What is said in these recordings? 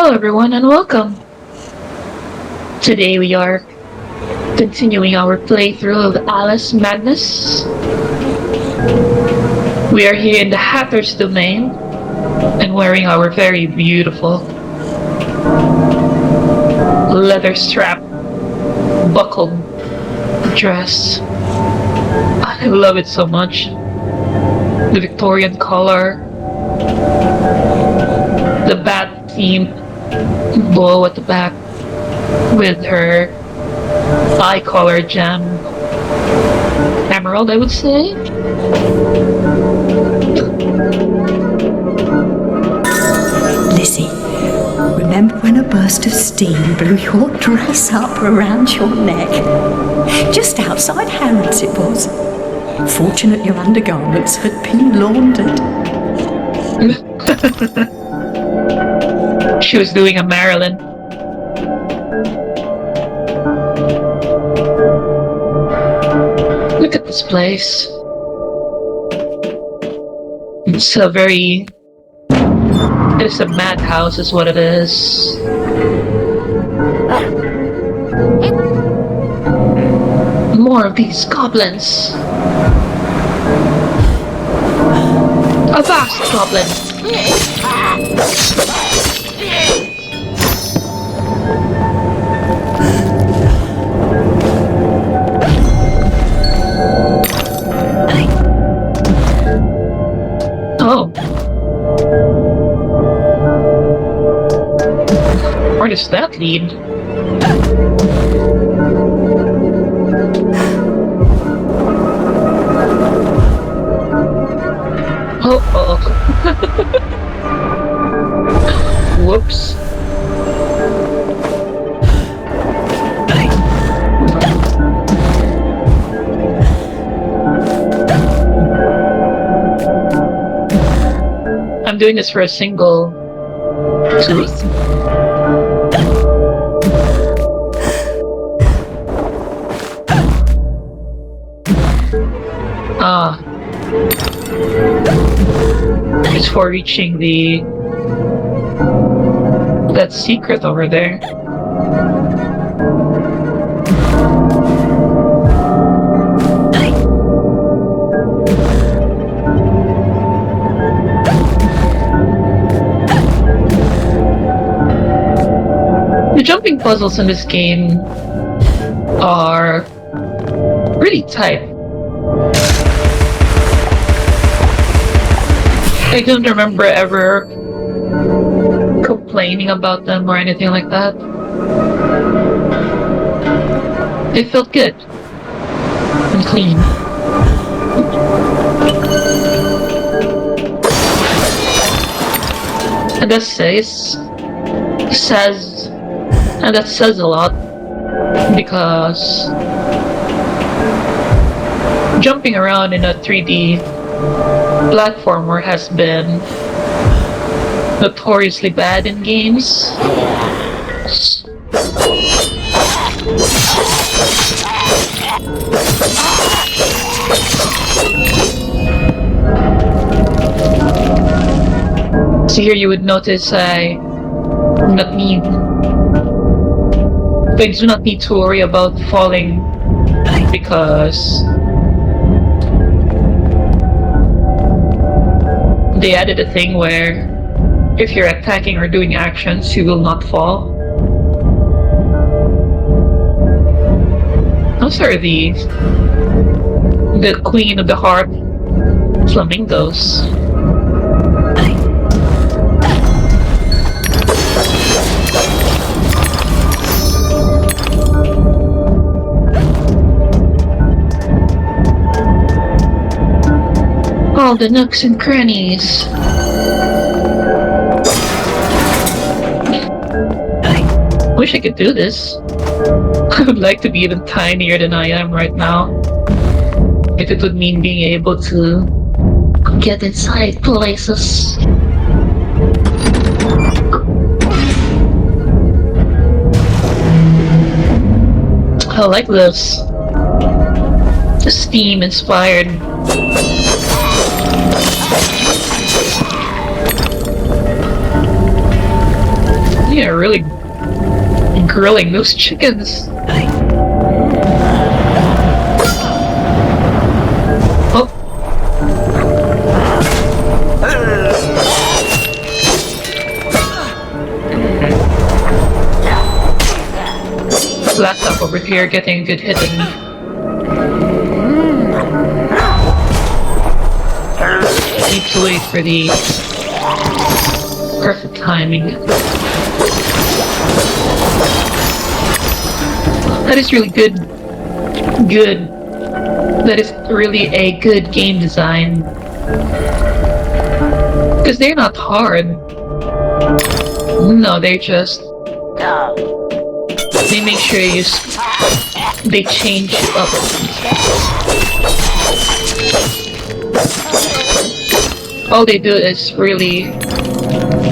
Hello everyone and welcome! Today we are continuing our playthrough of Alice Madness. We are here in the Hatter's Domain and wearing our very beautiful leather strap buckled dress. I love it so much. The Victorian color, the bat themed bow at the back with her eye color gem emerald, I would say. Lizzie, remember when a burst of steam blew your dress up around your neck? Just outside Harrods it was. Fortunate your undergarments had been laundered. She was doing a Marilyn. Look at this place. It's a very... It is a madhouse is what it is. More of these goblins. A vast goblin. Oh. Where does that lead? Oh. Whoops. I'm doing this for a single tooth. It's for reaching that secret over there. The jumping puzzles in this game are really tight. I don't remember ever complaining about them or anything like that. It felt good and clean. And that says a lot, because jumping around in a 3D platformer has been notoriously bad in games. So here you would notice I do not need to worry about falling, because they added a thing where if you're attacking or doing actions, you will not fall. Those are the Queen of the Harp flamingos. All the nooks and crannies. I wish I could do this. I would like to be even tinier than I am right now. If it would mean being able to get inside places. I like this. The Steam inspired. Yeah, really grilling those chickens. Oh. Laptop over here getting a good hit at me. Need to wait for the perfect timing. That is really good. Good. That is really a good game design. Because they're not hard. No, they're just... They make sure they change up. All they do is really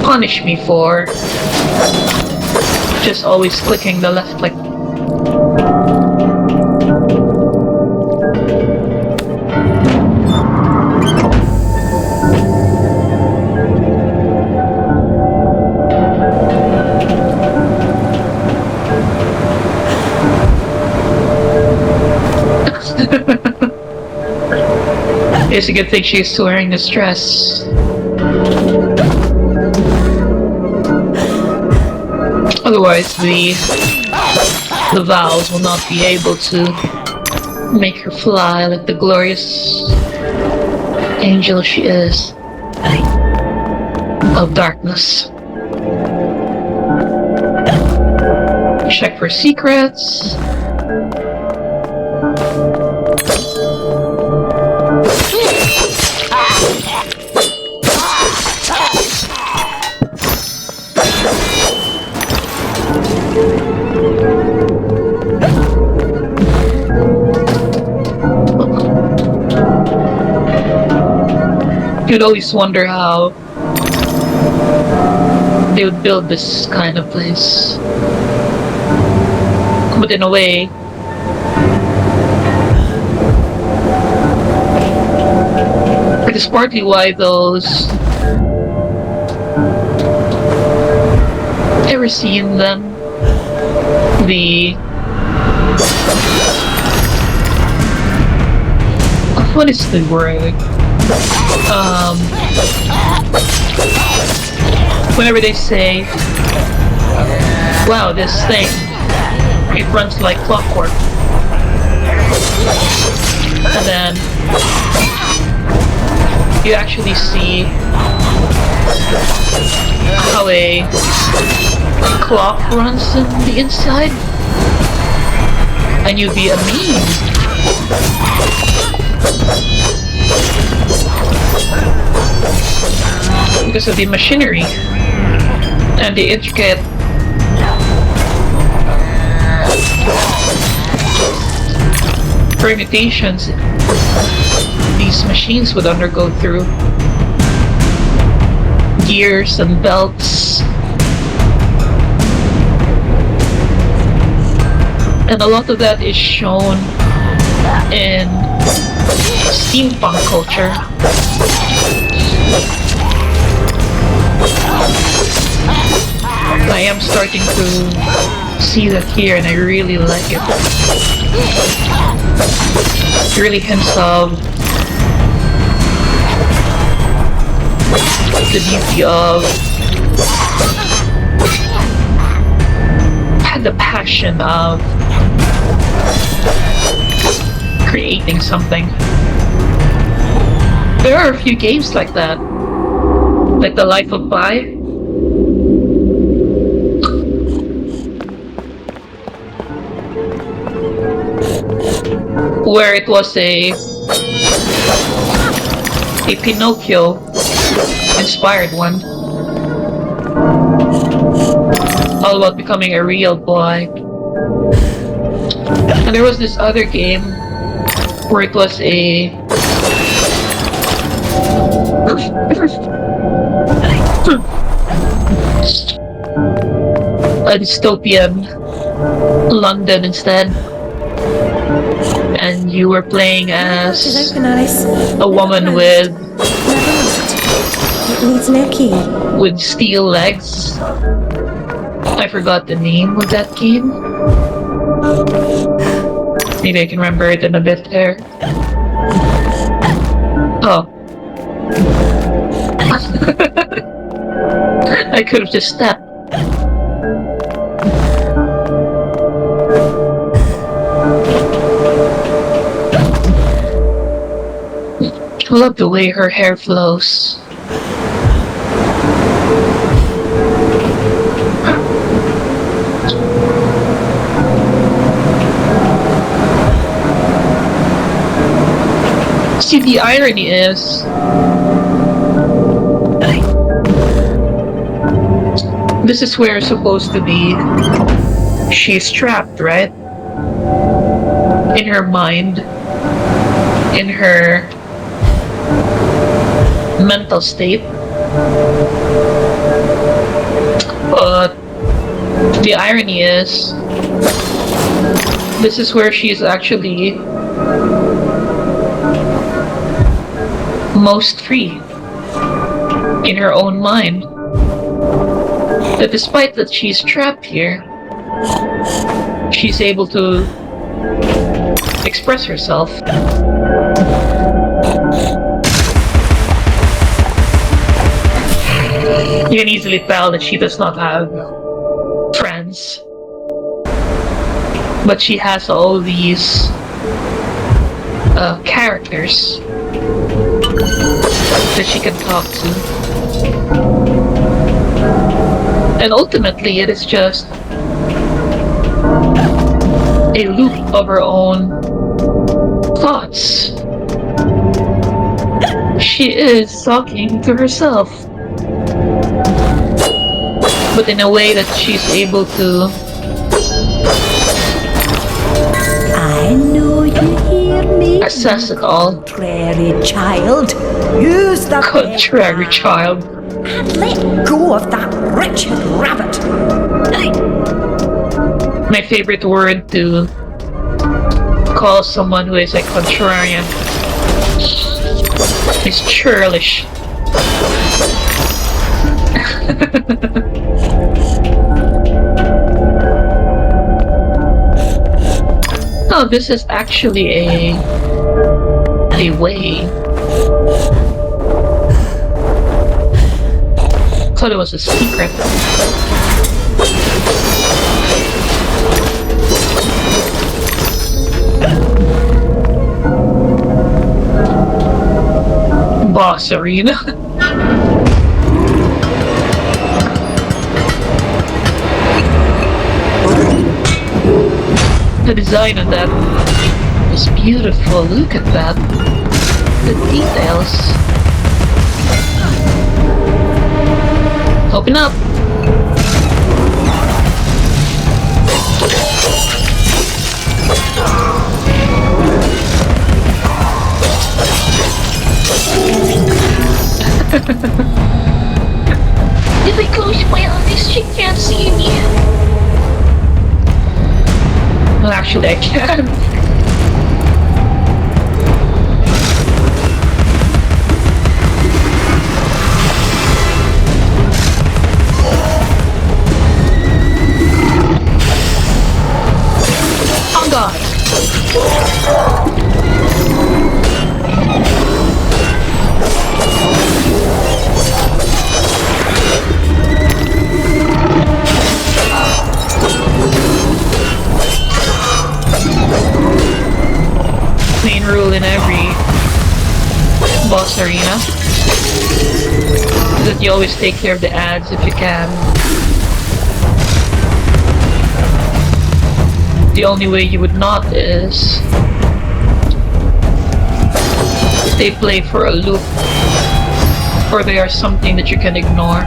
punish me for just always clicking the left click. It's a good thing she's wearing this dress. Otherwise, the valves will not be able to make her fly like the glorious angel she is of darkness. Check for secrets. You'd always wonder how they would build this kind of place. But in a way, it is partly why those... Ever seen them? What is the word? Whenever they say, wow, this thing, it runs like clockwork. And then you actually see how a clock runs in the inside, and you'd be amazed. Because of the machinery and the intricate permutations these machines would undergo through gears and belts, and a lot of that is shown in steampunk culture. I am starting to see that here, and I really like it. It really hints of the beauty of the passion of creating something. There are a few games like that, like The Life of Pi. Where it was a Pinocchio inspired one, all about becoming a real boy. And there was this other game where it was a dystopian London instead, and you were playing as a woman with It needs no key. steel legs, I forgot the name of that game. Maybe I can remember it in a bit there. Oh. I could have just stepped. I love the way her hair flows. See, the irony is, this is where it's supposed to be. She's trapped, right? In her mind, in her mental state. But the irony is, this is where she's actually most free in her own mind. That despite that she's trapped here, she's able to express herself. You can easily tell that she does not have friends, but she has all these characters that she can talk to. And ultimately, it is just a loop of her own thoughts. She is talking to herself, but in a way that she's able to. I know you hear me. Assess it all. Contrary child. Use the Contrary child. and let go of that wretched rabbit. My favorite word to call someone who is a contrarian is churlish. Oh, this is actually a way. Thought it was a secret. Boss arena. The design of that is beautiful. Look at that. The details. Open up. If I close my eyes, she can't see me. Well, actually, I can. Oh God. Main rule in every boss arena is that you always take care of the ads if you can. The only way you would not is they play for a loop, or they are something that you can ignore.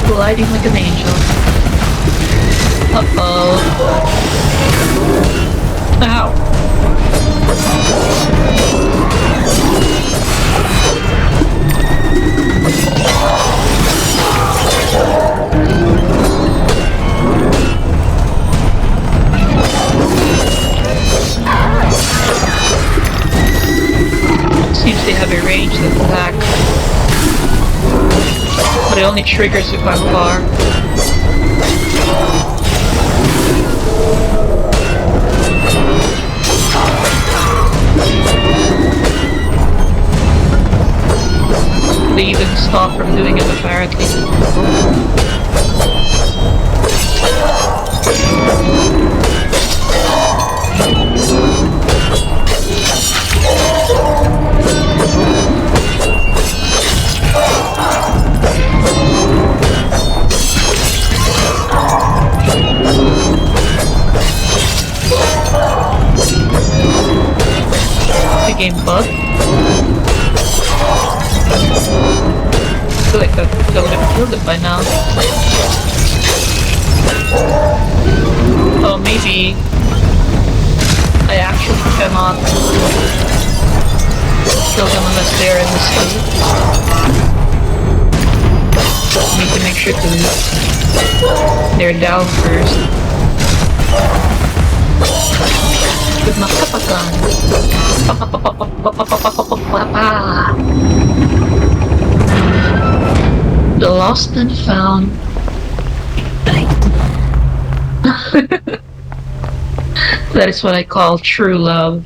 Gliding like an angel. Uh-oh. Ow. only triggers if I'm far. They even stop from doing it apparently. The game bug. I feel like I would have killed it by now. Oh, maybe I actually cannot kill them unless they're in the state. Need to make sure they're down first. With my papa gun. The lost and found. That is what I call true love.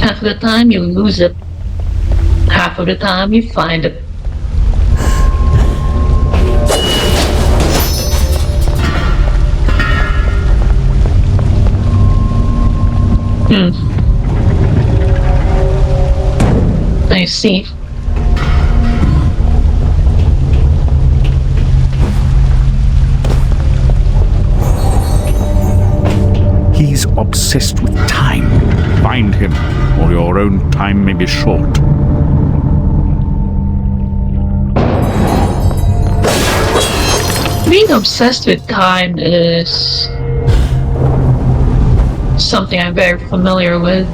Half of the time you lose it. Half of the time you find it. I see. He's obsessed with time. Find him, or your own time may be short. Being obsessed with time is something I'm very familiar with.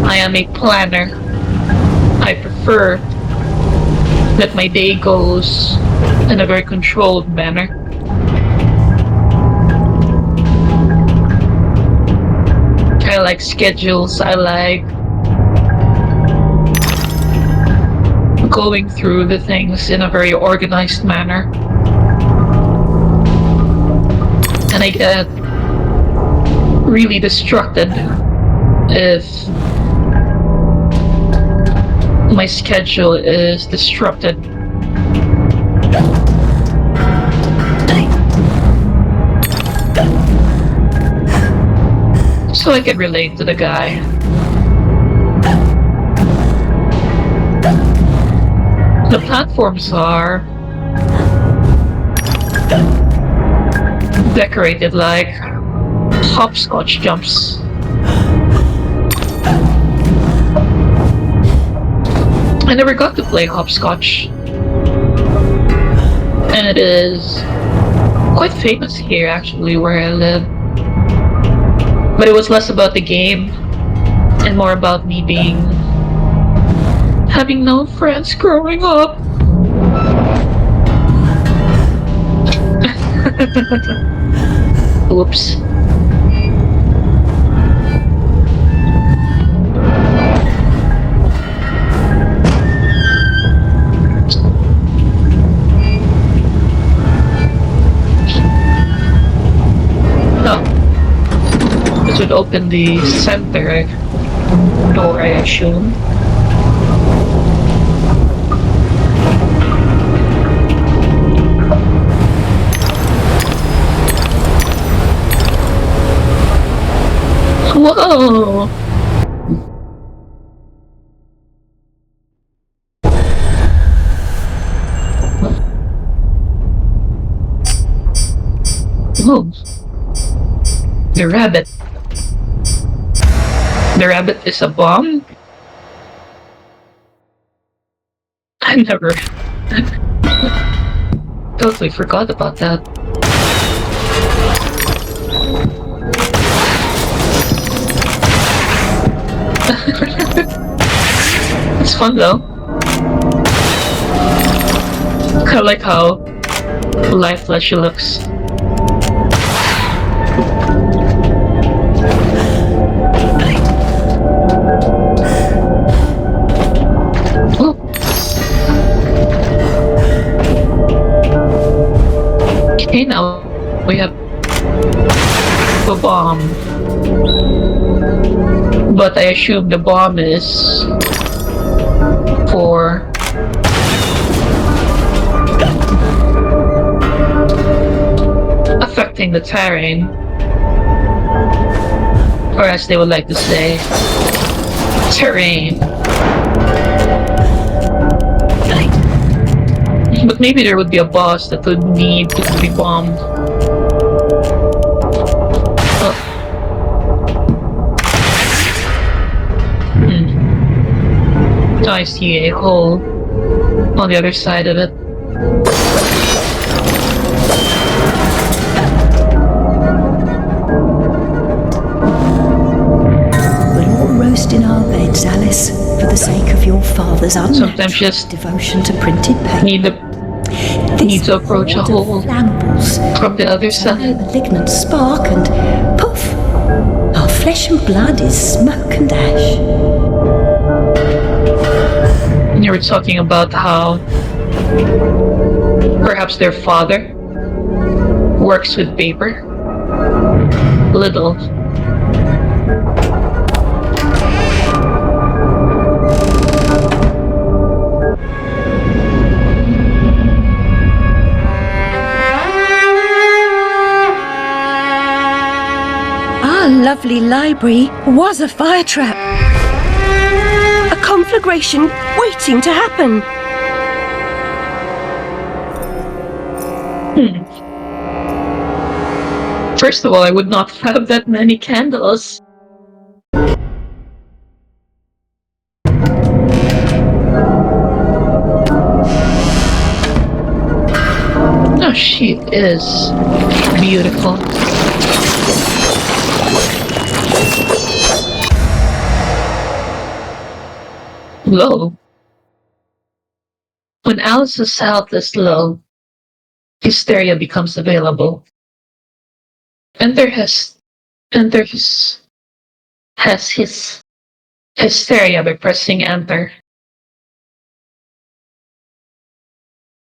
I am a planner. I prefer that my day goes in a very controlled manner. I like schedules. I like going through the things in a very organized manner. And I get really distracted if my schedule is disrupted. So I can relate to the guy. The platforms are decorated like hopscotch jumps. I never got to play hopscotch, and it is quite famous here actually where I live. But it was less about the game and more about me having no friends growing up. Oops. This would open the center door, I assume. Whoa! Whoa! The rabbit. The rabbit is a bomb? I never totally forgot about that. It's fun though. I like how lifeless she looks. Okay, now we have a bomb. But I assume the bomb is for affecting the terrain. Or as they would like to say, terrain. But maybe there would be a boss that would need to be bombed. Oh. I see a hole on the other side of it. We'll all roast in our beds, Alice, for the sake of your father's Sometimes just devotion to printed paper. Need to approach a hole from the other side. A malignant spark, and poof! Our flesh and blood is smoke and ash. You were talking about how perhaps their father works with paper. Little. Our lovely library was a fire trap. A conflagration waiting to happen. First of all, I would not have that many candles. Oh, she is beautiful. Low. When Alice's health is low, hysteria becomes available. Enter his hysteria by pressing enter.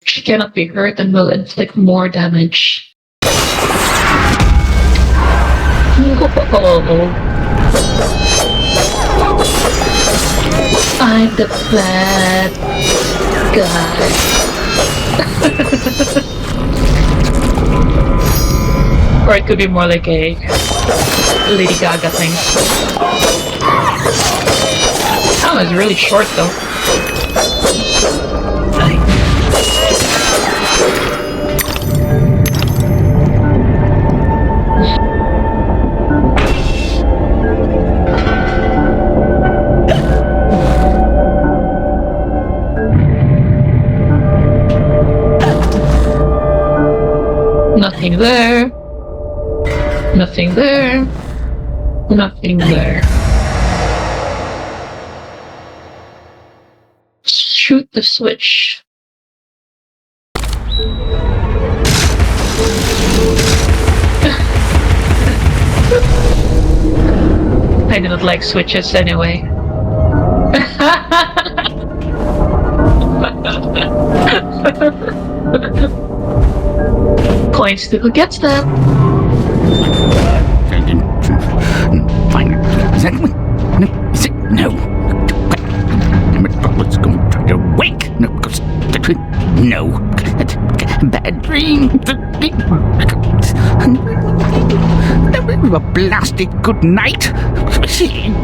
She cannot be hurt and will inflict more damage. Whoa. I'm the bad guy. Or it could be more like a Lady Gaga thing. Oh, it's really short though. Nothing there. Nothing there. Nothing there. Shoot the switch. I do not like switches anyway. Points to who gets that. Fine. Is that one? No. Is it? No. Let's go try to wake. No. No. Bad dream. A blasted good night.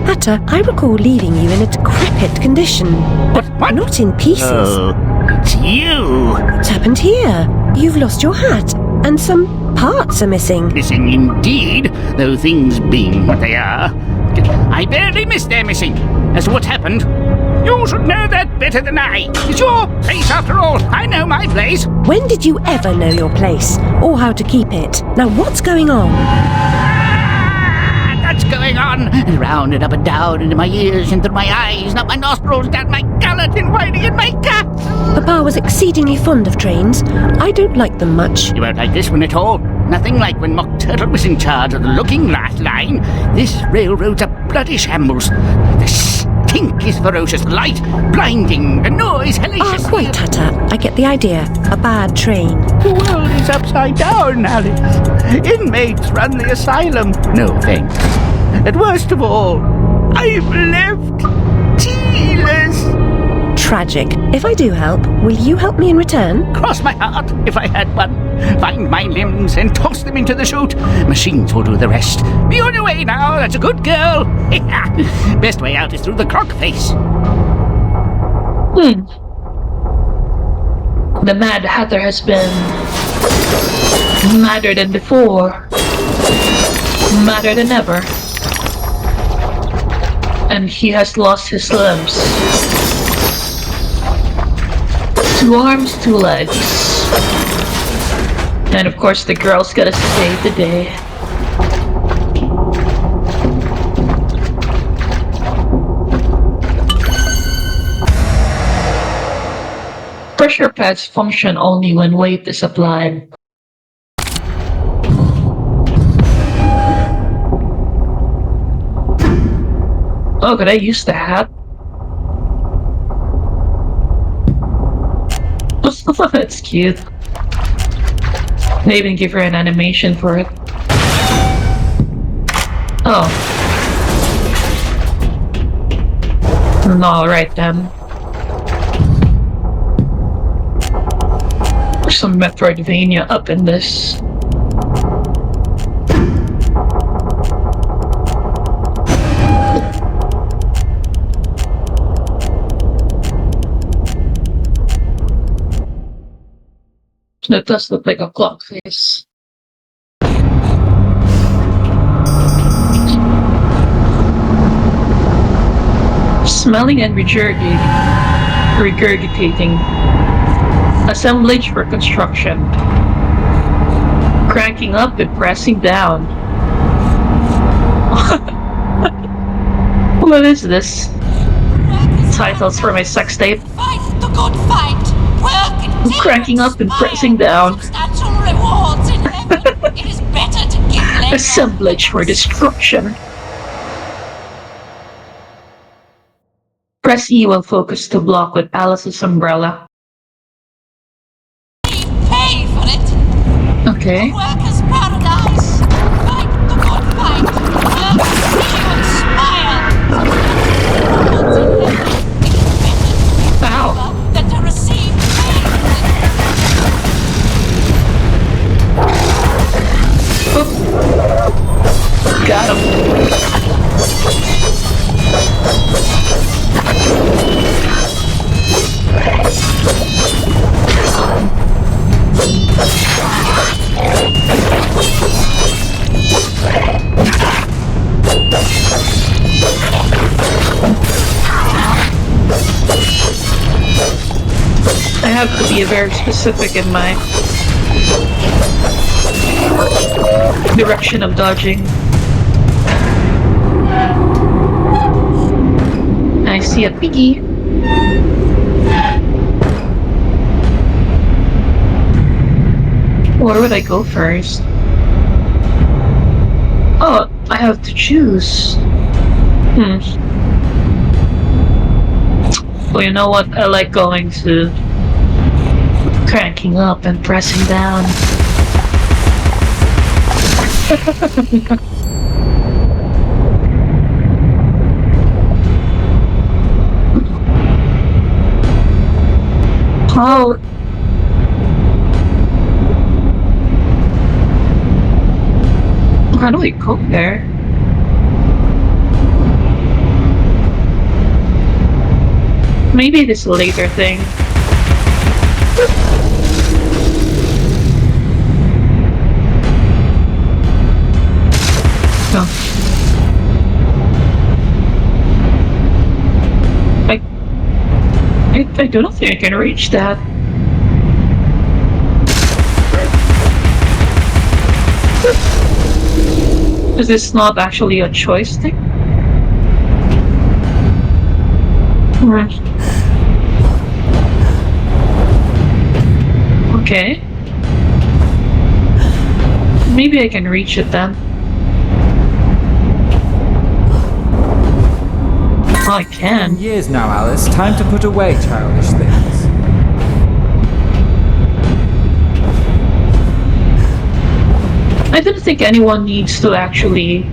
Hatter, I recall leaving you in a decrepit condition. What? Not in pieces. Oh, it's you. What's happened here? You've lost your hat, and some parts are missing. Missing indeed, though things being what they are. I barely missed their missing. As to what's happened, you should know that better than I. It's your place after all. I know my place. When did you ever know your place, or how to keep it? Now what's going on? That's going going on, and round and up and down, into my ears, and through my eyes, and up my nostrils, down my gullet, and whining in my guts. Papa was exceedingly fond of trains. I don't like them much. You won't like this one at all. Nothing like when Mock Turtle was in charge of the looking glass line. This railroad's a bloody shambles. The stink is ferocious, the light blinding, the noise hellacious. Quite, Tata. I get the idea. A bad train. The world is upside down, Alice. Inmates run the asylum. No thanks. And worst of all, I'm left tealess. Tragic. If I do help, will you help me in return? Cross my heart, if I had one. Find my limbs and toss them into the chute. Machines will do the rest. Be on your way now, that's a good girl. Best way out is through the croc face. The Mad Hatter has been madder than before. Madder than ever. And he has lost his limbs. 2 arms, 2 legs. And of course the girl's gotta save the day. Pressure pads function only when weight is applied. Oh, could I use the hat? That's cute. They even give her an animation for it. Oh. Alright then. There's some Metroidvania up in this. That does look like a clock face. Smelling and regurgitating. Assemblage for construction. Cranking up and pressing down. What is this? Titles for my sex tape. Fight the good fight. Work and Cranking up and pressing down. Substantial rewards in heaven. It is better to give less. Assemblage for destruction. Press E will focus to block with Alice's umbrella. Pay for it. Okay. Workers' paradise. Fight the good fight. Work and smile. Rewards in heaven. It is better Ow. than to receive pay for it. Got him. I have to be very specific in my direction of dodging. I see a piggy. Where would I go first? Oh, I have to choose. Well, you know what? I like going to cranking up and pressing down. How? How do we go there? Maybe this later thing. No. I don't think I can reach that. Is this not actually a choice thing? Right. Okay. Maybe I can reach it then. I can. Years now, Alice. Time to put away childish things. I don't think anyone needs to actually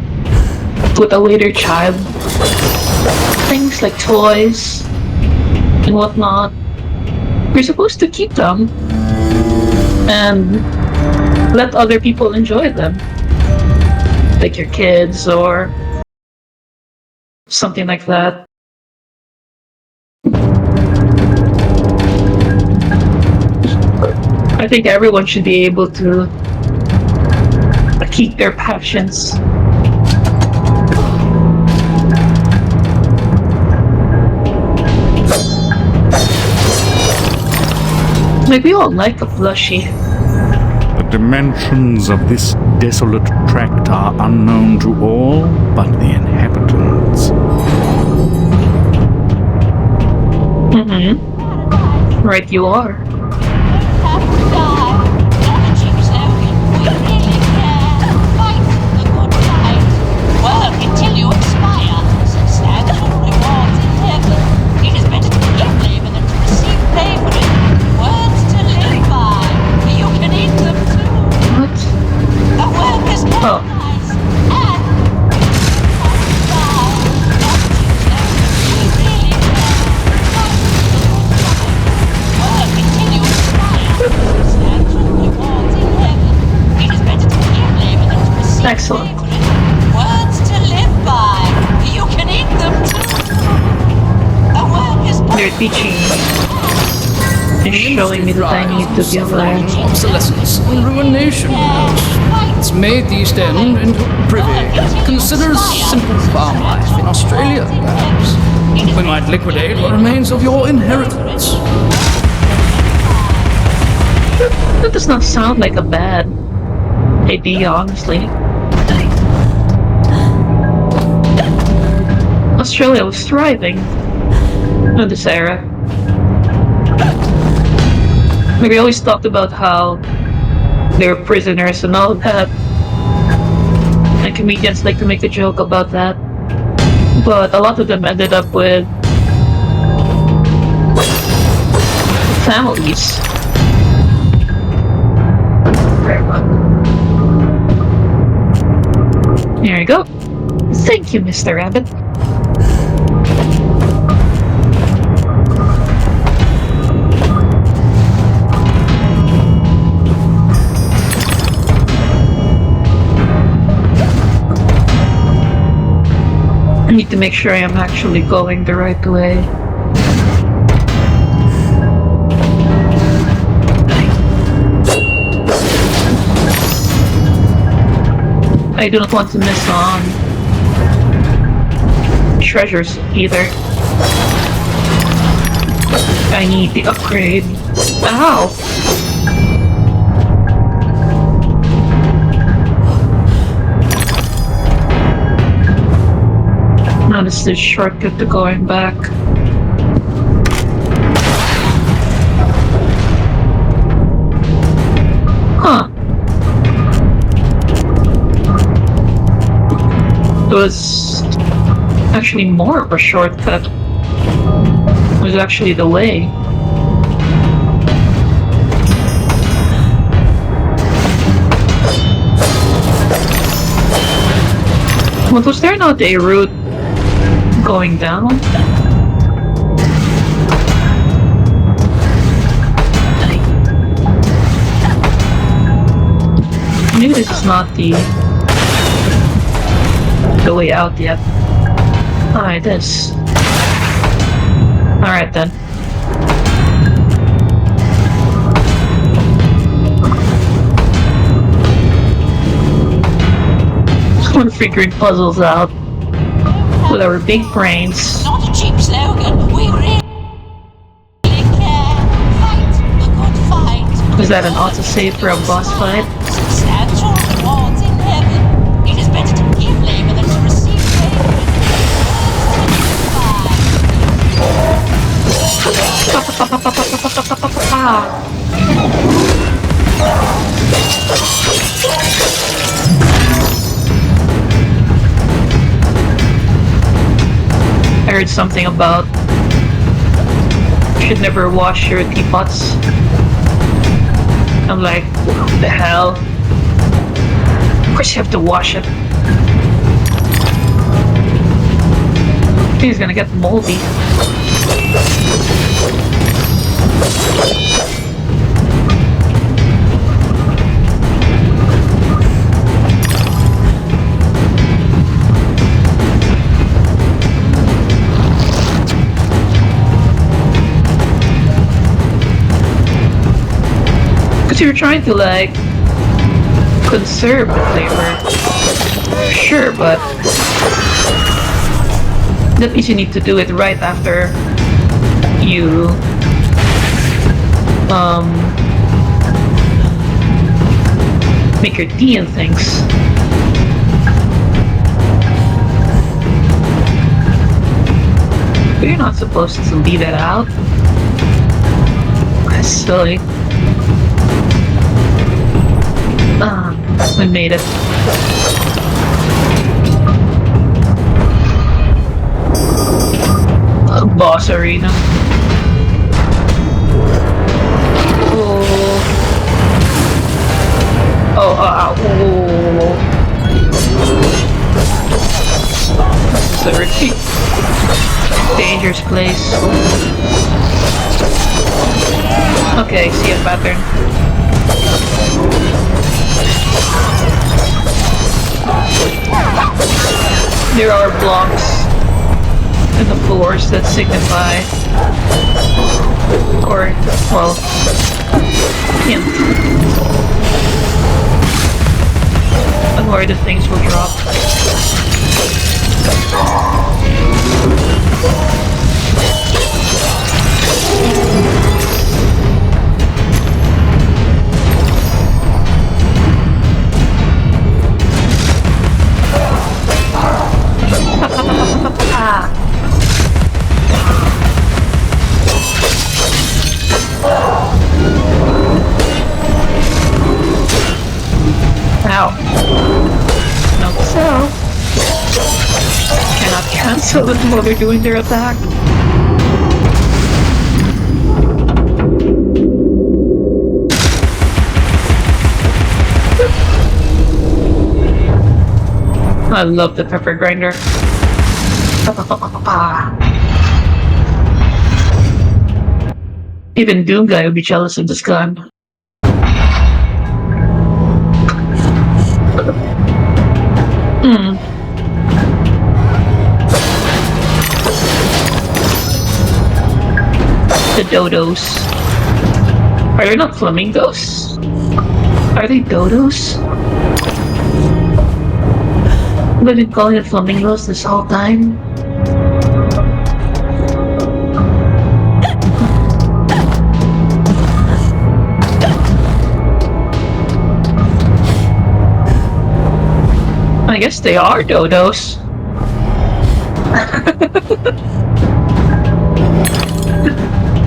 put away their child. Things like toys and whatnot. You're supposed to keep them and let other people enjoy them. Like your kids or something like that. I think everyone should be able to keep their passions. Like we all like a plushie. The dimensions of this desolate tract are unknown to all but the inhabitants. Mm-hmm. Right you are. Have to die. Don't you slogan. We really care. Fight the good fight. Work until you expire. Substantial rewards in heaven. It is better to give labor than to receive pay for it. Words to live by. You can eat them too. What? A worker's Oh. paradise. And have to die. Don't you slogan. We really care. Fight the good fight. Work until you expire. Substantial rewards in heaven. It is better to give labor than to receive Excellent. pay for it. Words to live by. You can eat them too. A worker's They're teaching me. They're showing me that I need to be alone. Obsolescence and ruination. It's made the East End into privy. Consider simple farm life in Australia, perhaps. We might liquidate what remains of your inheritance. That does not sound like a bad idea, honestly. Australia was thriving in this era. We always talked about how they were prisoners and all that. And comedians like to make a joke about that. But a lot of them ended up with families. Here you go. Thank you, Mr. Rabbit. I need to make sure I am actually going the right way. I do not want to miss on treasures either. I need the upgrade. Ow! Now this is the shortcut to going back. Huh. It was actually more of a shortcut. It was actually the way. But was there not a route going down? Maybe this is not the way out yet. Alright, this. Alright then. We're figuring puzzles out with our big brains. Not a cheap slogan. We really care. Fight the good fight. Is that an autosave for a boss fight? Substantial rewards in heaven. It is better to give heard something about you should never wash your teapots. I'm like, what the hell? Of course you have to wash it. He's gonna get moldy. Because you're trying to, like, conserve the flavor. Sure, but that means you need to do it right after you make your tea and things. But you're not supposed to leave it out. That's silly. We made it. Boss arena. Oh, this is a risky, dangerous place. Okay, see a pattern. There are blocks in the floors that signify, or, well, hint on where the things will drop. Ow. Note so. Cannot cancel it while they're doing their attack. I love the pepper grinder. Even Doom Guy would be jealous of this gun. The dodos. Are they not flamingos? Are they dodos? We've been calling it flamingos this whole time. I guess they are dodos.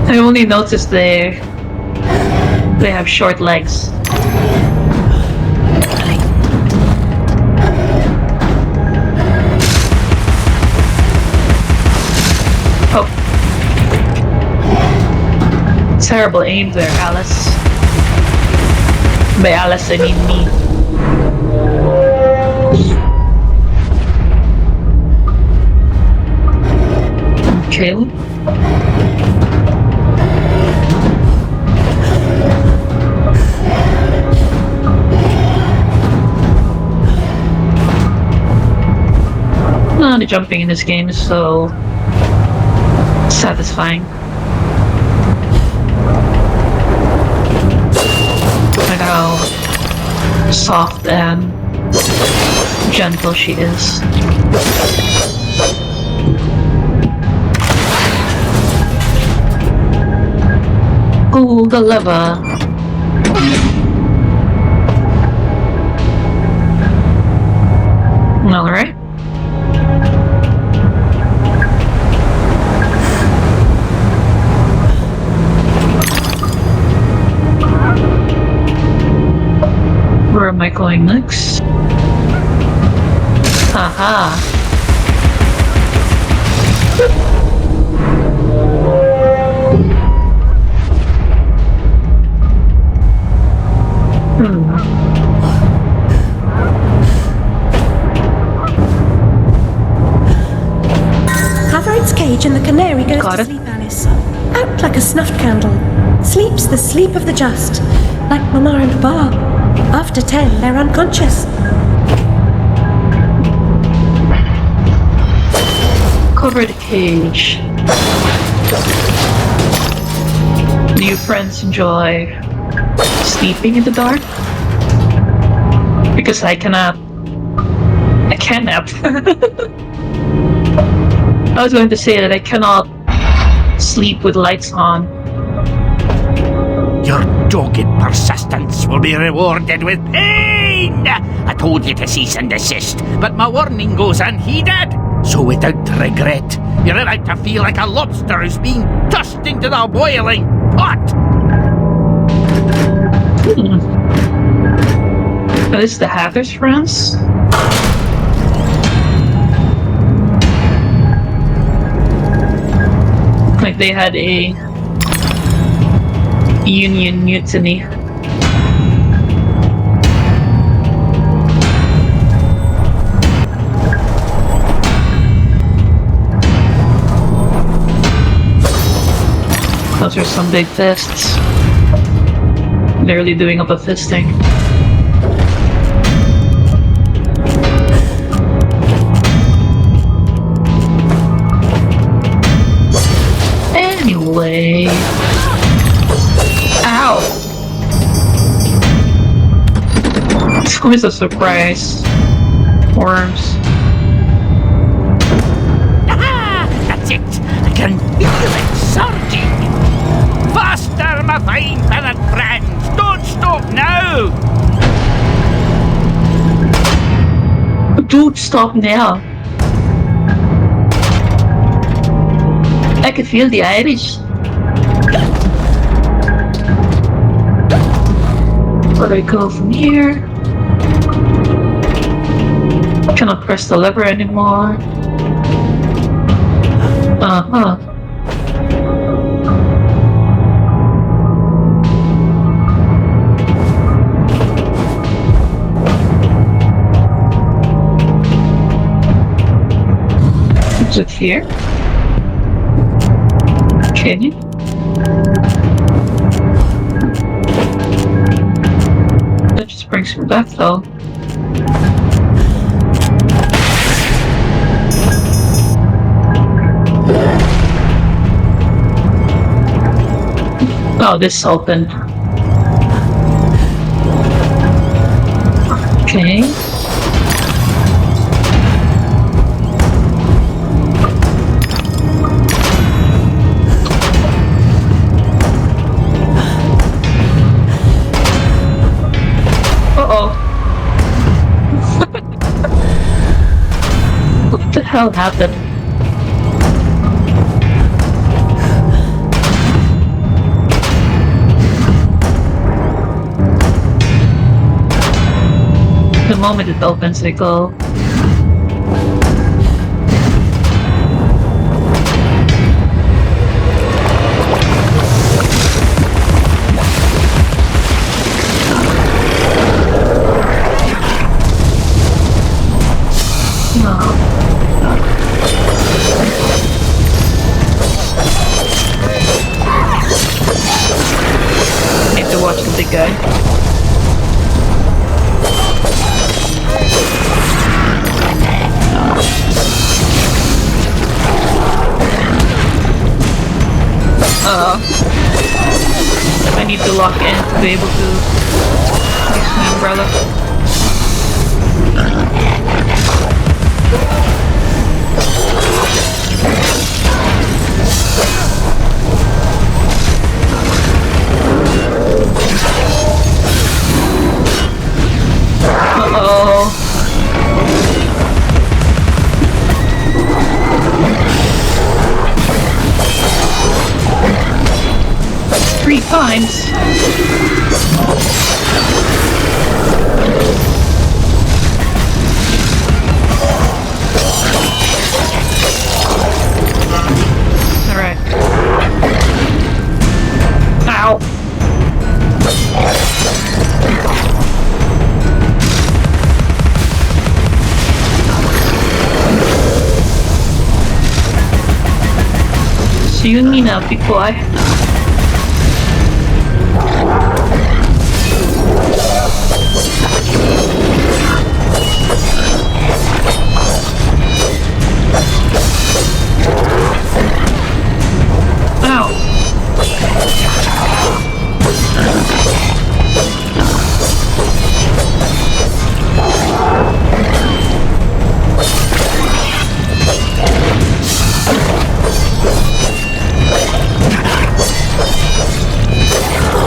I only noticed they have short legs. Oh. Terrible aim there, Alice. By Alice, I mean me. Okay. The jumping in this game is so satisfying. Look how soft and gentle she is. Ooh, the lever. Alright. Where am I going next? Haha. Cover its cage and the canary goes Got to it. sleep, Alice. Out like a snuffed candle. Sleeps the sleep of the just. Like Mama and Pa. After 10, they're unconscious. Cover the cage. Do your friends enjoy sleeping in the dark? Because I cannot. I can't nap. I was going to say that I cannot sleep with lights on. Your dogged persistence will be rewarded with pain! I told you to cease and desist, but my warning goes unheeded. So without regret, you're about to feel like a lobster who's being tossed into the boiling pot! That is the Hathers friends? Like they had a union mutiny. Those are some big fists. They're really doing up a fisting. Anyway. Ow! It's always a surprise. Worms. Ah, that's it! I can feel it surging! Faster, my fine feathered friends! Don't stop now! Dude, stop now. I can feel the Irish. Where do I go from here? Cannot press the lever anymore. Uh-huh. Is it here? Can you? That just brings me back though. Oh, this opened. Okay. What the hell happened? The moment it opens, I go. Need to watch the big guy. I need to lock in to be able to use my umbrella. Uh-oh. 3 times. So you and me now, big boy.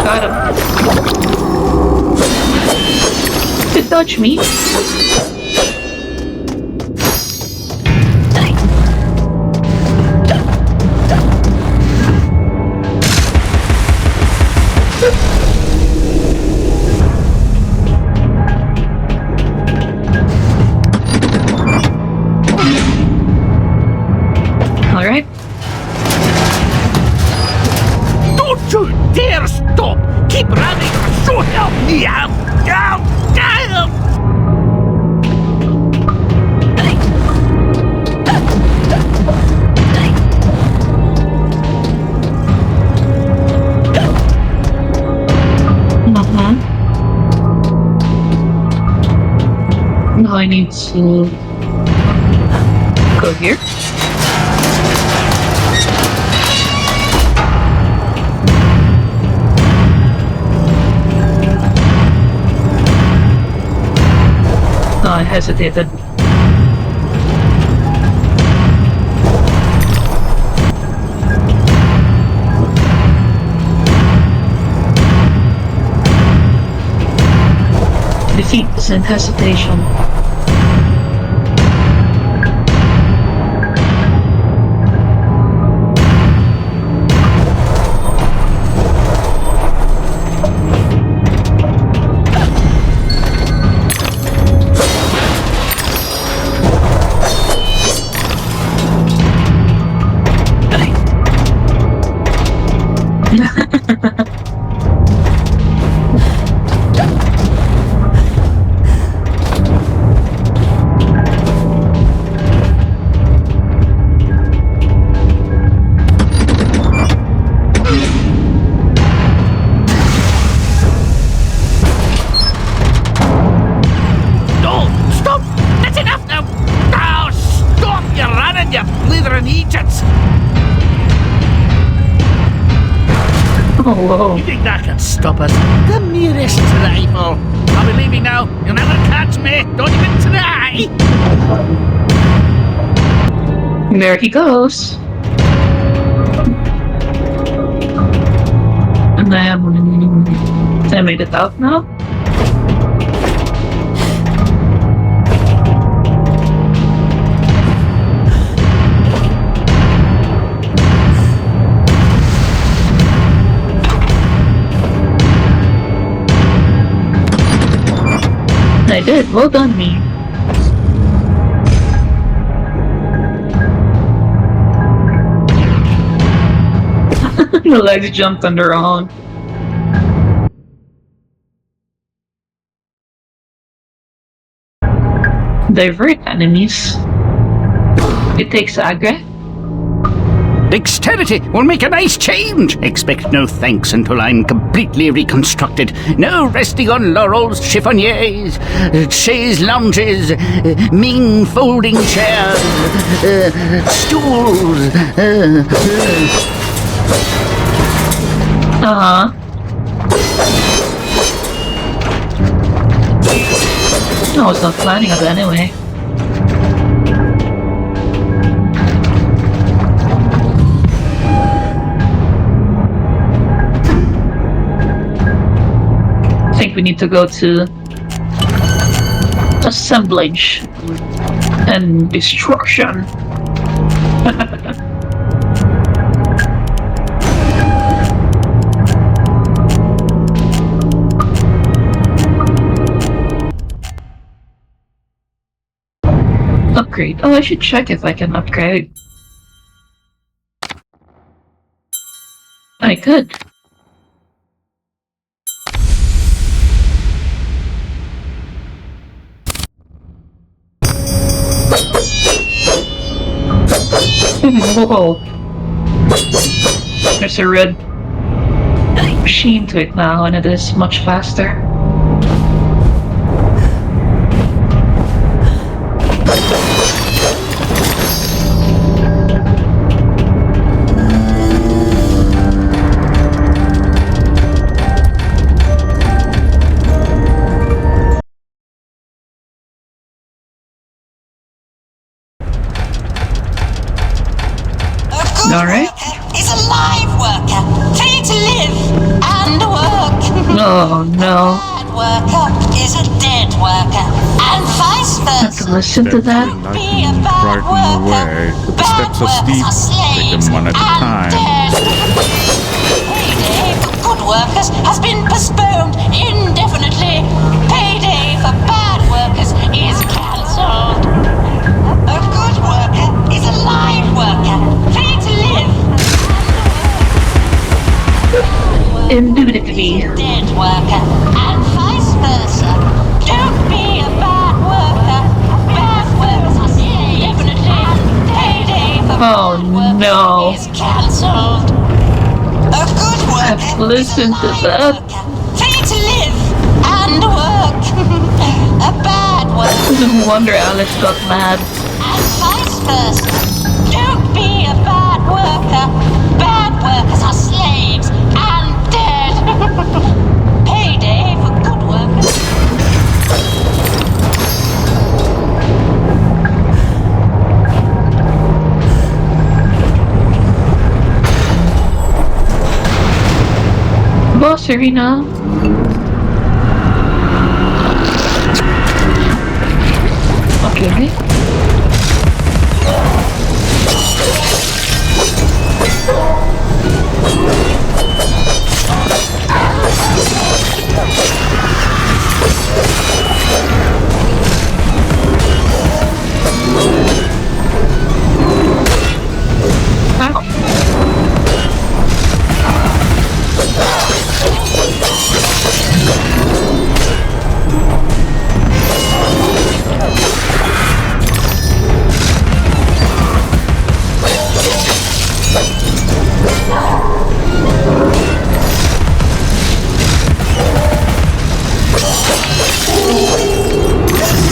Got him. Did dodge me? Alright. Don't you dare stop! Keep running, or so help me out! Out! Out! Now I need to go here. Oh, I hesitated. Defeat isn't hesitation. Oh, whoa. You think that can stop us? The merest trifle. I'll be leaving now. You'll never catch me. Don't even try. There he goes. And I made it out now. I did. Well done, me. The legs jumped on their own. Divert enemies. It takes aggro. Dexterity will make a nice change. Expect no thanks until I'm completely reconstructed. No resting on laurels, chiffoniers, chaise lounges, mean folding chairs, stools. I was not planning on it anyway. I think we need to go to assemblage and destruction. Upgrade. Oh, I should check if I can upgrade. I could. Whoa. There's a red sheen to it now, and it is much faster. Alright. Is a live worker, free to live and work. Oh no. Bad worker is a dead worker, and vice Have to versa. listen to that. Definitely Be a like bad frighten worker. away, but the Bad steps are workers steep. are Take slaves them one at a and time. dead. Payday for good workers has been postponed indefinitely. Payday for bad workers is cancelled. A good worker is a live worker, free to live. Indubitably. Dead worker, and vice versa. Don't be a bad worker. Bad workers are definitely. Payday for Oh, bad no. workers is cancelled. A good worker Have to listen to is a that. live worker, free to live and work. A bad worker No wonder Alex got mad. and vice versa. Don't be a bad worker. Bad workers are slaves and dead. Payday for good workers. Boss Arena. Okay. Ow.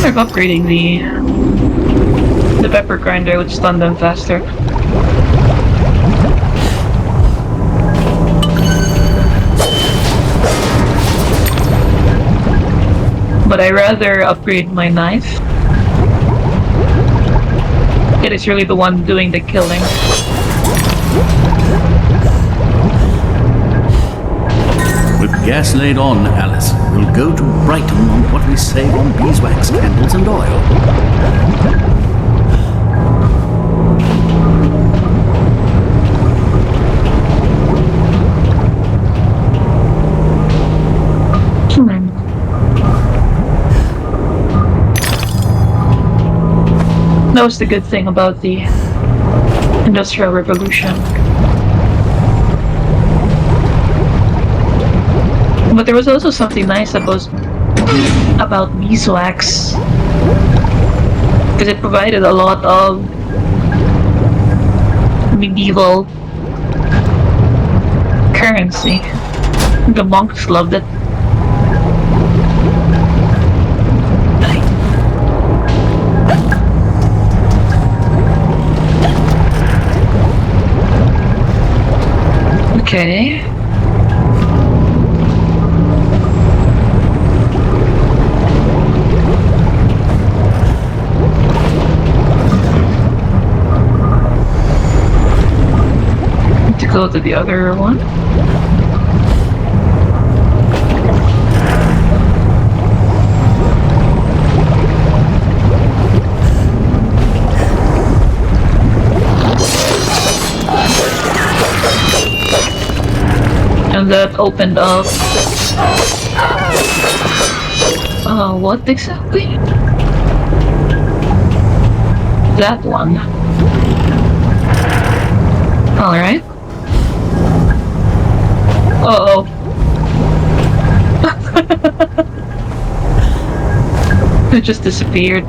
I'm upgrading the pepper grinder would stun them faster. But I rather upgrade my knife. It is really the one doing the killing. With gas laid on, Alice, we'll go to Brighton on what we save on beeswax, candles, and oil. That was the good thing about the Industrial Revolution. But there was also something nice about beeswax, because it provided a lot of medieval currency. The monks loved it. Okay. To go to the other one. And that opened up. What exactly? That one. Alright. Uh-oh. It just disappeared.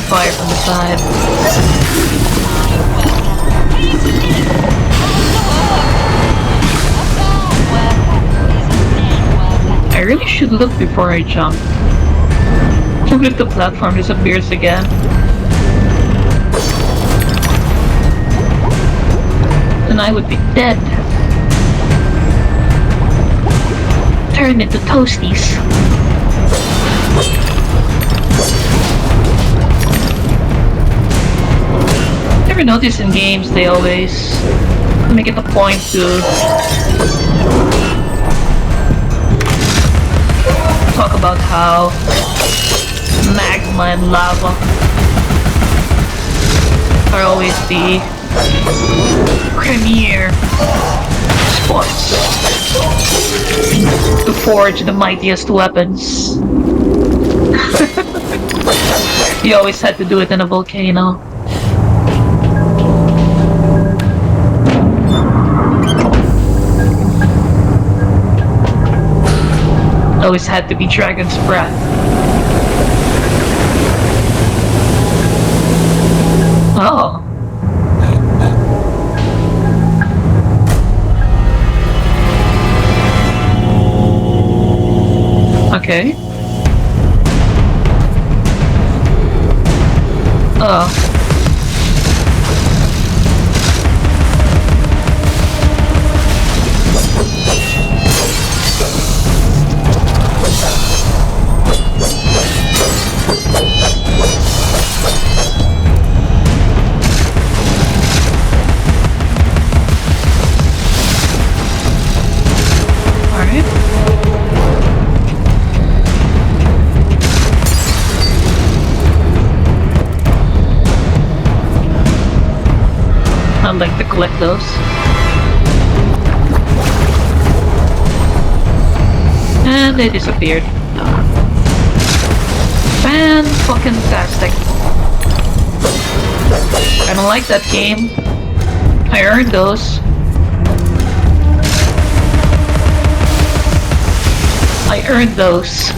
fire from the side. I really should look before I jump. What if the platform disappears again? Then I would be dead. Turned into toasties. Ever notice in games they always make it a point to talk about how magma and lava are always the premier sports to forge the mightiest weapons. You always had to do it in a volcano. Always had to be Dragon's Breath. Oh. Okay. Oh. I'd like to collect those. And they disappeared. Fan-fucking-tastic. I don't like that game. I earned those. I earned those.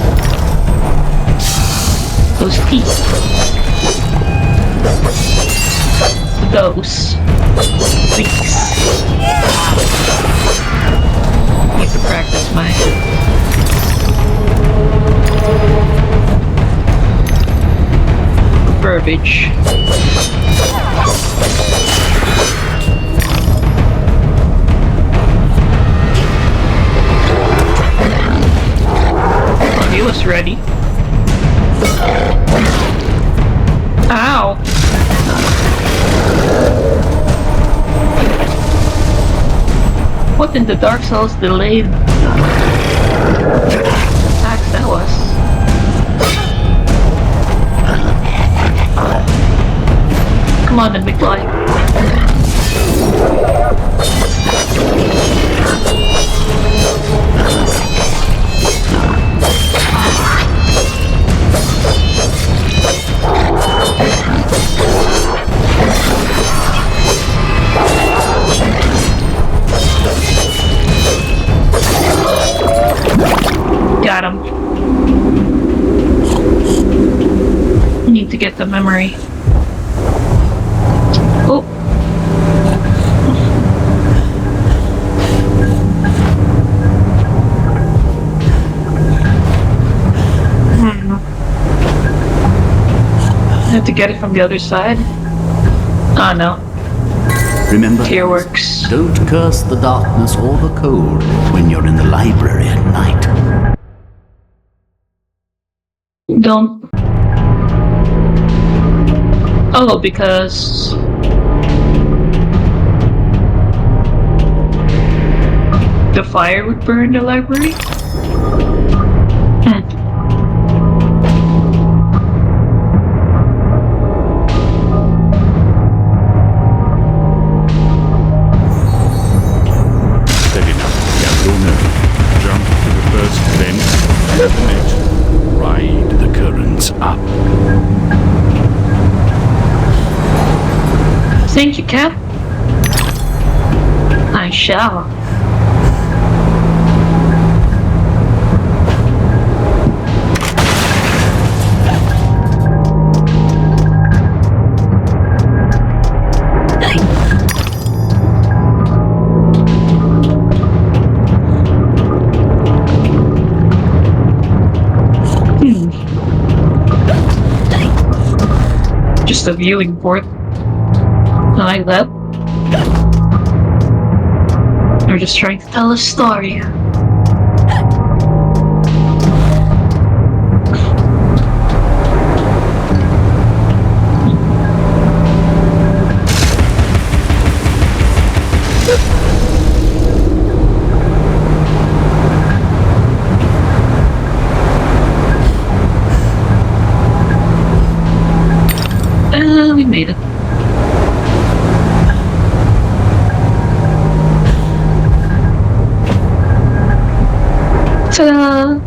Those teeth. Those. Please. Need to practice my verbiage. Oh, he was ready. Ow! What in the Dark Souls delayed attacks that was? Come on, then, McFly. Got him. Need to get the memory. Oh. I have to get it from the other side. Oh no. Remember, Here works. don't curse the darkness or the cold when you're in the library at night. Don't. Oh, because the fire would burn the library? Steady now. Gabriel, jump to the first vent and the net. Ride the currents up. Thank you, Cap. I shall. Just a viewing port. I like that. We're just trying to tell a story. We made it. Ta-da!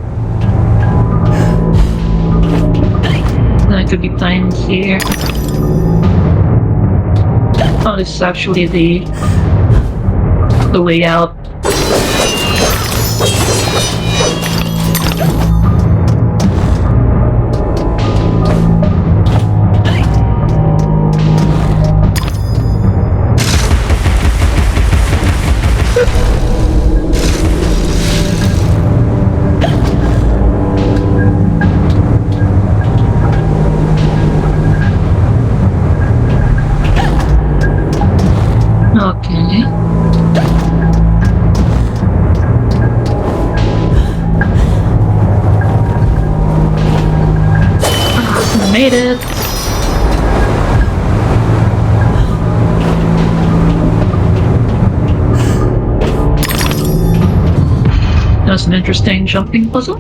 That could be timed here. Oh, this is actually the way out. Okay. Made it. That was an interesting jumping puzzle.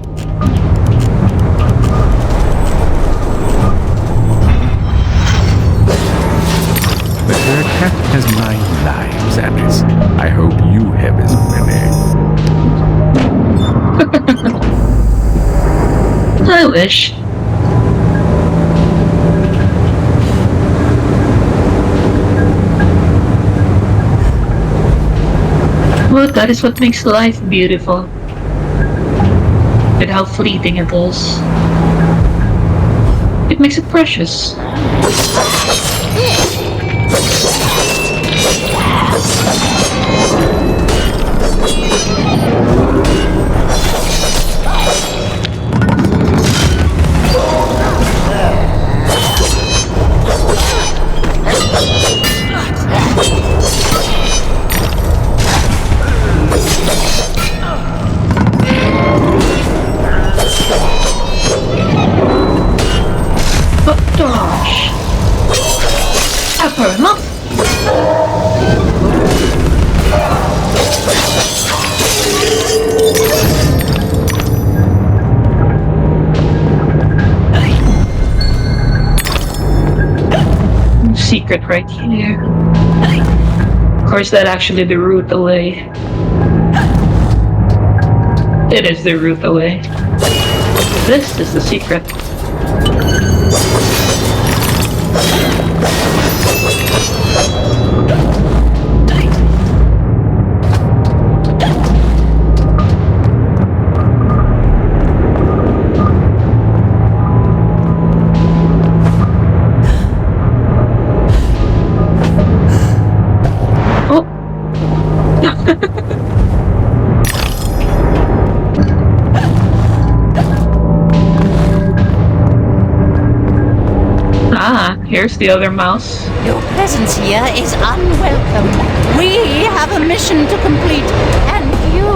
The cat has 9 lives, Alice. I hope you have as many. I wish. But that is what makes life beautiful. And how fleeting it is. It makes it precious. But gosh. Pepper him up. Secret right here. Or is that actually the route away? It is the route away. This is the secret. Here's the other mouse. Your presence here is unwelcome. We have a mission to complete, and you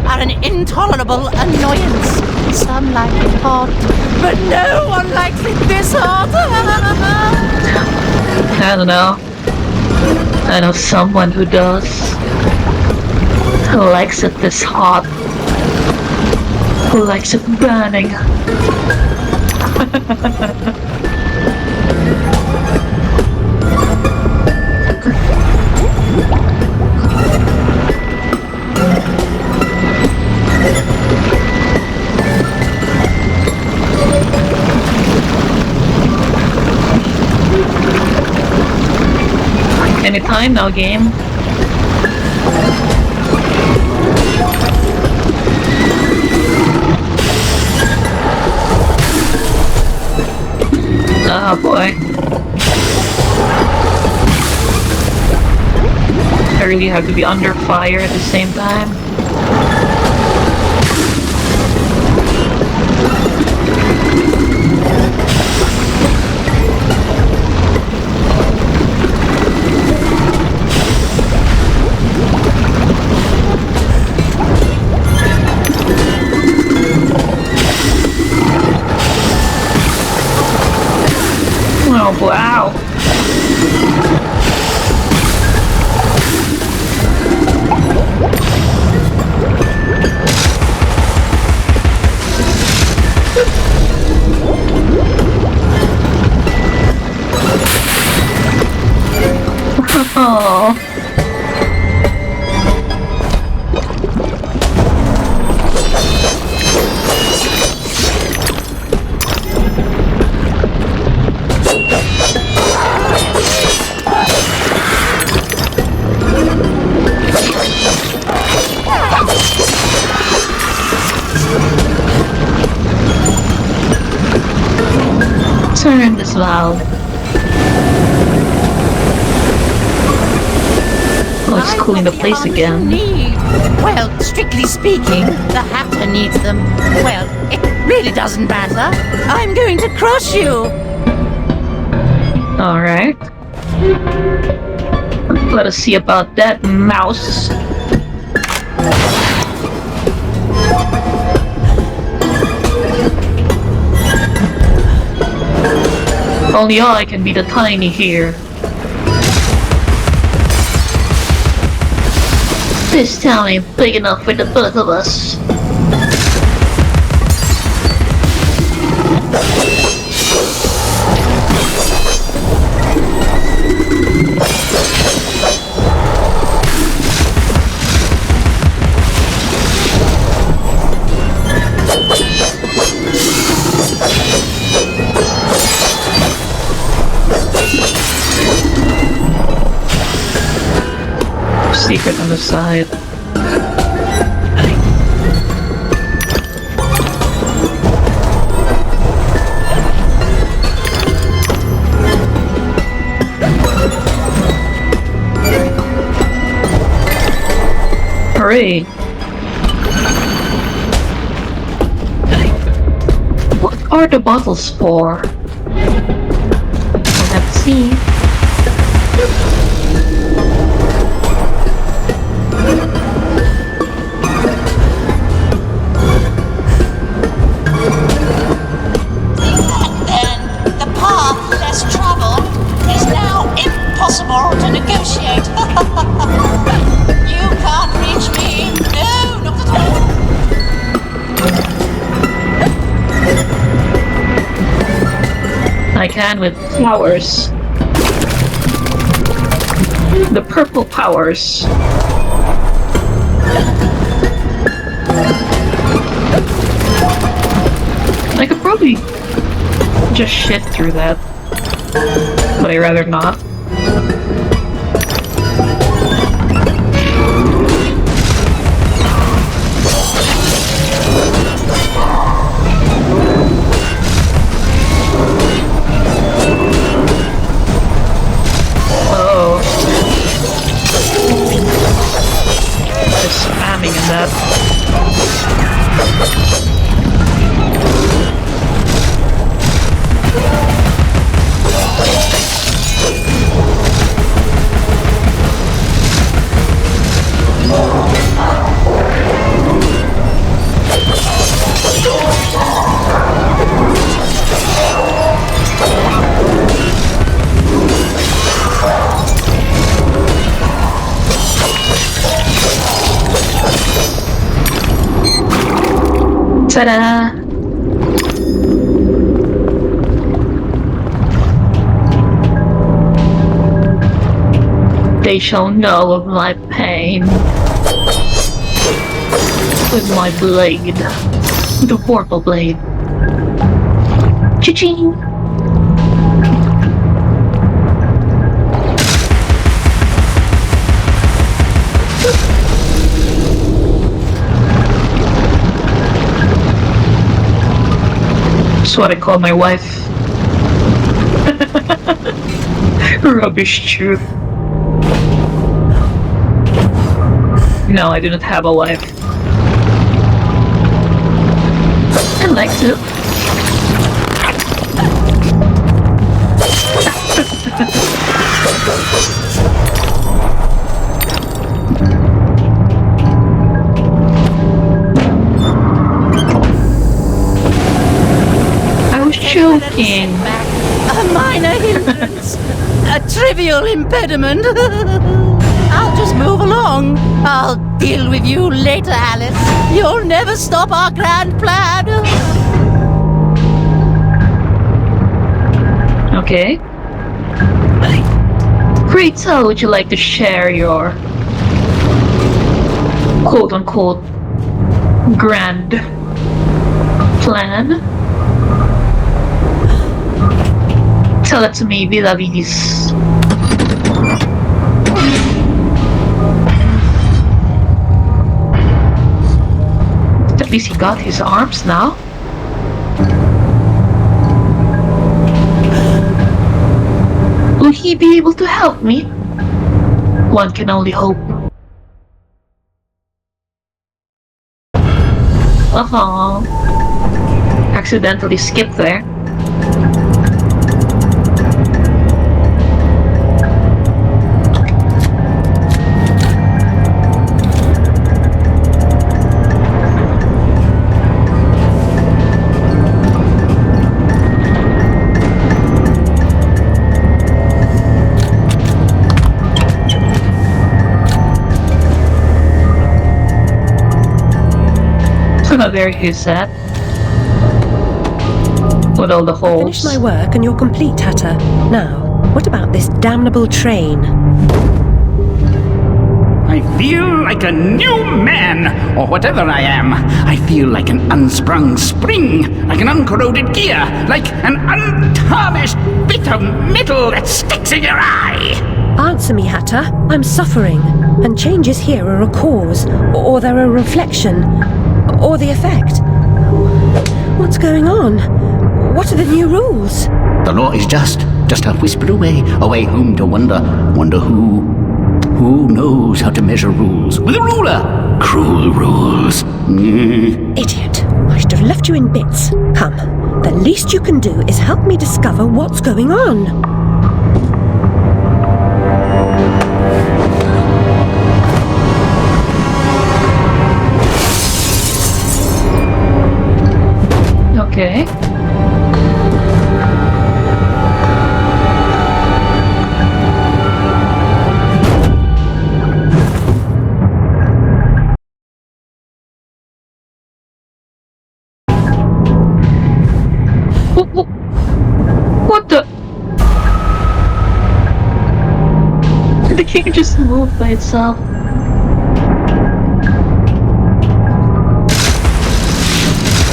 are an intolerable annoyance. Some like it hot, but no one likes it this hot. I don't know. I know someone who does. Who likes it this hot. Who likes it burning. Anytime now, game. Oh boy. I really have to be under fire at the same time. Oh, wow. Oh. Turn this valve. Oh, it's cooling the place again. Well, strictly speaking, the Hatter needs them. Well, it really doesn't matter. I'm going to crush you. Alright. Let us see about that, mouse. Only I can be the tiny here. This town ain't big enough for the both of us. Secret on the side. Hooray! What are the bottles for? We'll have to see. To negotiate. You can't reach me. No, not at all. I can with flowers. The purple powers. I could probably just shift through that, but I'd rather not. Oh. Just spamming in that. Ta-da! They shall know of my pain. With my blade. The vorpal blade. Cha-ching! That's what I call my wife. Rubbish truth. No, I do not have a wife. I'd like to. I was joking. A minor It's a trivial impediment. I'll just move along. I'll deal with you later, Alice. You'll never stop our grand plan. Okay. Pray tell, would you like to share your quote-unquote grand plan? Tell it to me vis-a-vis. At least he got his arms now. Will he be able to help me? One can only hope. Accidentally skipped there. There he's at. With all the holes. Finished my work and you're complete, Hatter. Now, what about this damnable train? I feel like a new man, or whatever I am. I feel like an unsprung spring, like an uncorroded gear, like an untarnished bit of metal that sticks in your eye. Answer me, Hatter. I'm suffering, and changes here are a cause, or they're a reflection, or the effect. What's going on? What are the new rules? The law is just a whisper away home to wonder who knows how to measure rules with a ruler. Cruel rules. Idiot. I should have left you in bits. Come, the least you can do is help me discover what's going on. Okay. What the? The game just moved by itself.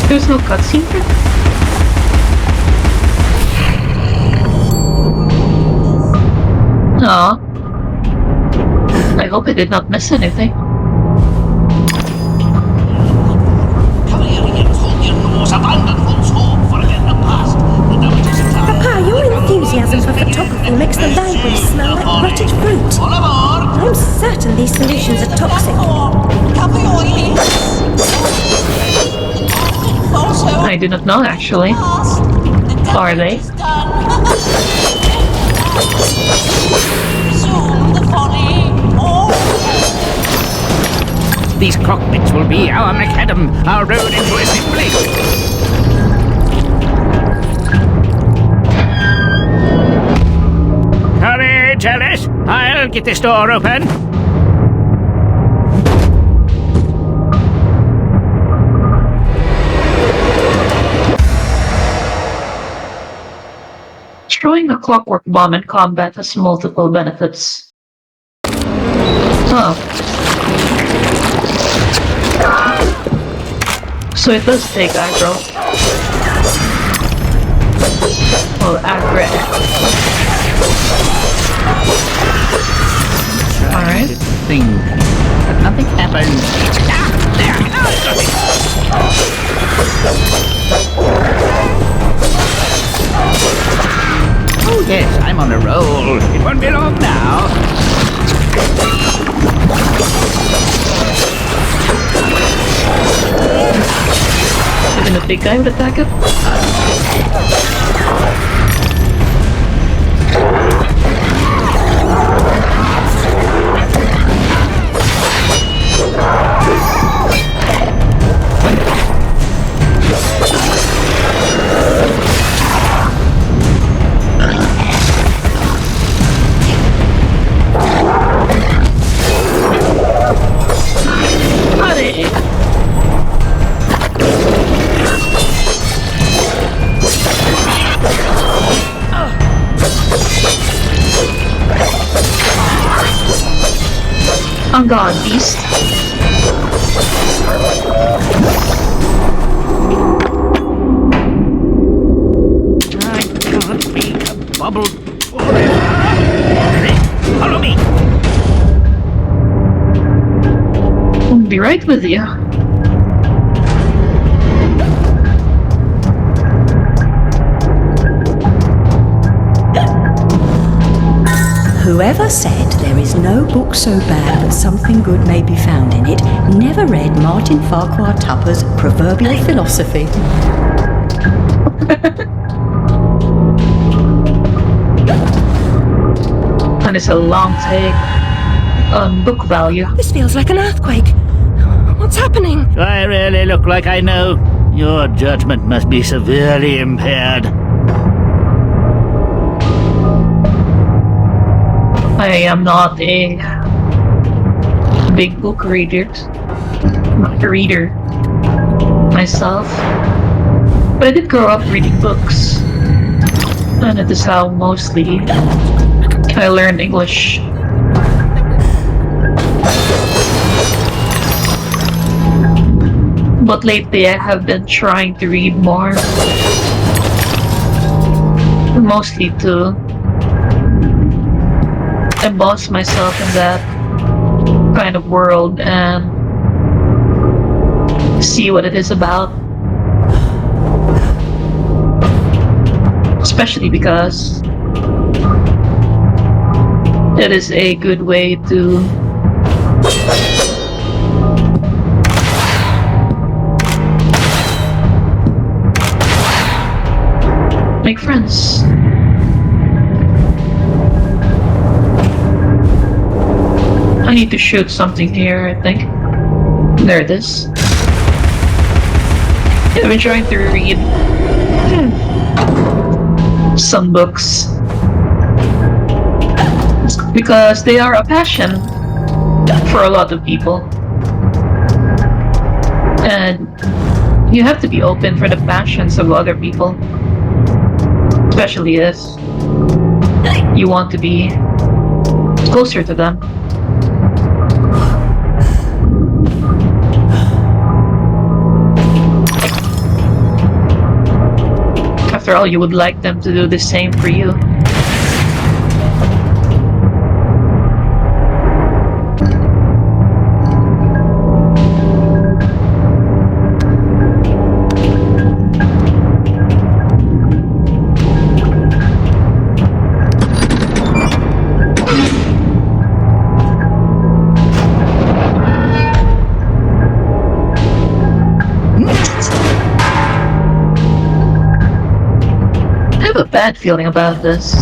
There's no cutscene for this? Aw. I hope I did not miss anything. Papa, your enthusiasm for photography makes the library smell like rotted fruit. I'm certain these solutions are toxic. I do not know, actually. Are they? These cockpits will be our macadam, our road into assembly. Courage, Alice. I'll get this door open. Destroying a clockwork bomb in combat has multiple benefits. Oh. So it does take aggro. Well, aggro. Alright. Thing. But nothing happened. There! Now I got it! Oh yes, I'm on a roll. It won't be long now. Even the big guy would attack him? God beast. I can't be a bubble forever. Follow me. I'll be right with you. Whoever said there is no book so bad that something good may be found in it never read Martin Farquhar Tupper's proverbial philosophy. And it's a long take on book value. This feels like an earthquake. What's happening? Do I really look like I know? Your judgment must be severely impaired. I am not a big book reader myself, but I did grow up reading books, and it is how mostly I learned English. But lately I have been trying to read more, mostly to immerse myself in that kind of world and see what it is about. Especially because it is a good way to make friends. I need to shoot something here, I think. There it is. I've been trying to read some books because they are a passion for a lot of people. And you have to be open for the passions of other people. Especially if you want to be closer to them. After all, you would like them to do the same for you. I have a bad feeling about this.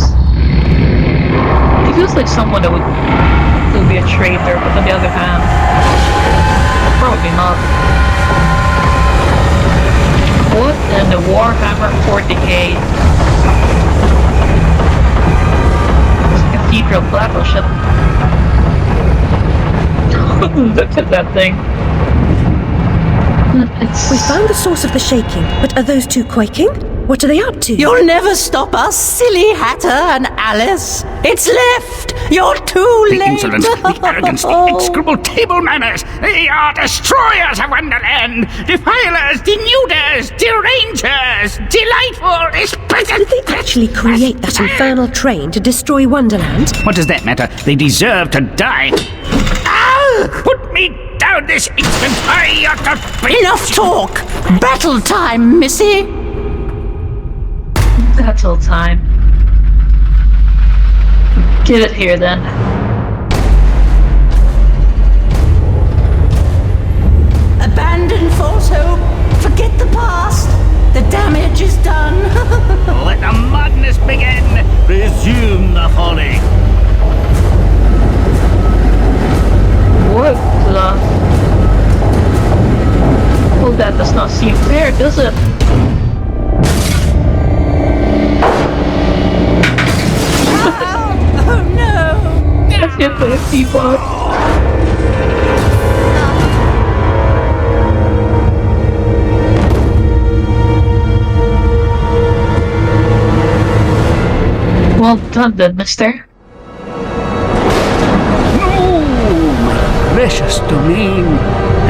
He feels like someone that would be a traitor, but on the other hand, probably not. What in the Warhammer 40k Cathedral battleship? Look at that thing. We found the source of the shaking, but are those two quaking? What are they up to? You'll never stop us, silly Hatter and Alice. It's left. You're too The late. insolence, the arrogance, the execrable table manners. They are destroyers of Wonderland, defilers, denuders, derangers, delightful, Did they actually create that infernal train to destroy Wonderland? What does that matter? They deserve to die. Ah! Put me down this instant. I ought to be... Enough talk. Battle time, Missy. Battle time. Get it here then. Abandon false hope. Forget the past. The damage is done. Let the madness begin. Resume the folly. What the? Well, that does not seem fair, does it? Oh no! Let's get the people. Well done then, mister. No! The precious domain.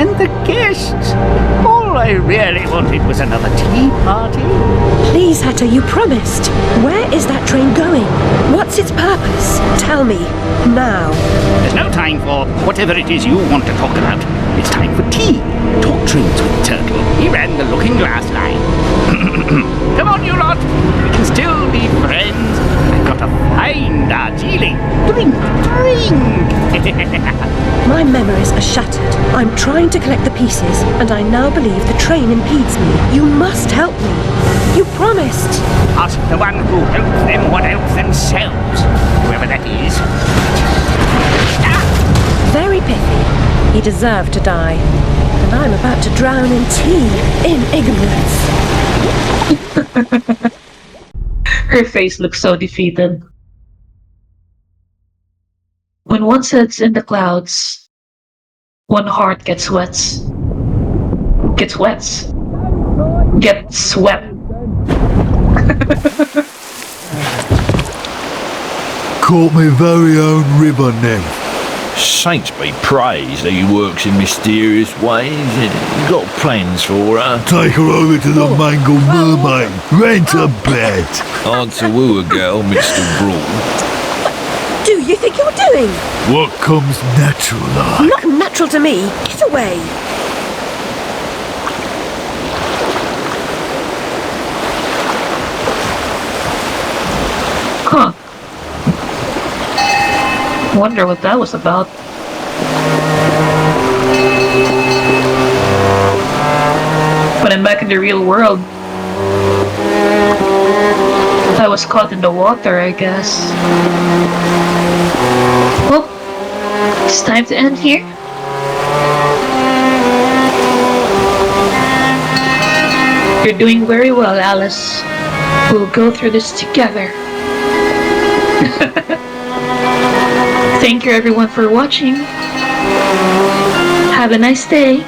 And the guests. All I really wanted was another tea party. Please, Hatter, you promised. Where is that train going? What's its purpose? Tell me, now. There's no time for whatever it is you want to talk about. It's time for tea. Talk trains with Turtle. He ran the Looking Glass line. Come on, you lot. We can still be friends. I've got a fine Darjeeling. Drink, drink. My memories are shattered. I'm trying to collect the pieces, and I now believe the train impedes me. You must help me. You promised. Ask the one who helps them what helps themselves. Whoever that is. Very pithy. He deserved to die. And I'm about to drown in tea, in ignorance. Her face looks so defeated. When one sits in the clouds, one heart gets wet. Gets wet. Gets swept. Caught my very own river nymph. Saints be praised that he works in mysterious ways. You got plans for her? Take her over to the Mangled Mermaid. Rent a bed. Hard to woo a girl, Mr. Brawl. Do you think you're doing? What comes natural like? Not natural to me. Get away. Huh. Wonder what that was about. When I'm back in the real world, I was caught in the water, I guess. Well, it's time to end here. You're doing very well, Alice. We'll go through this together. Thank you everyone for watching. Have a nice day.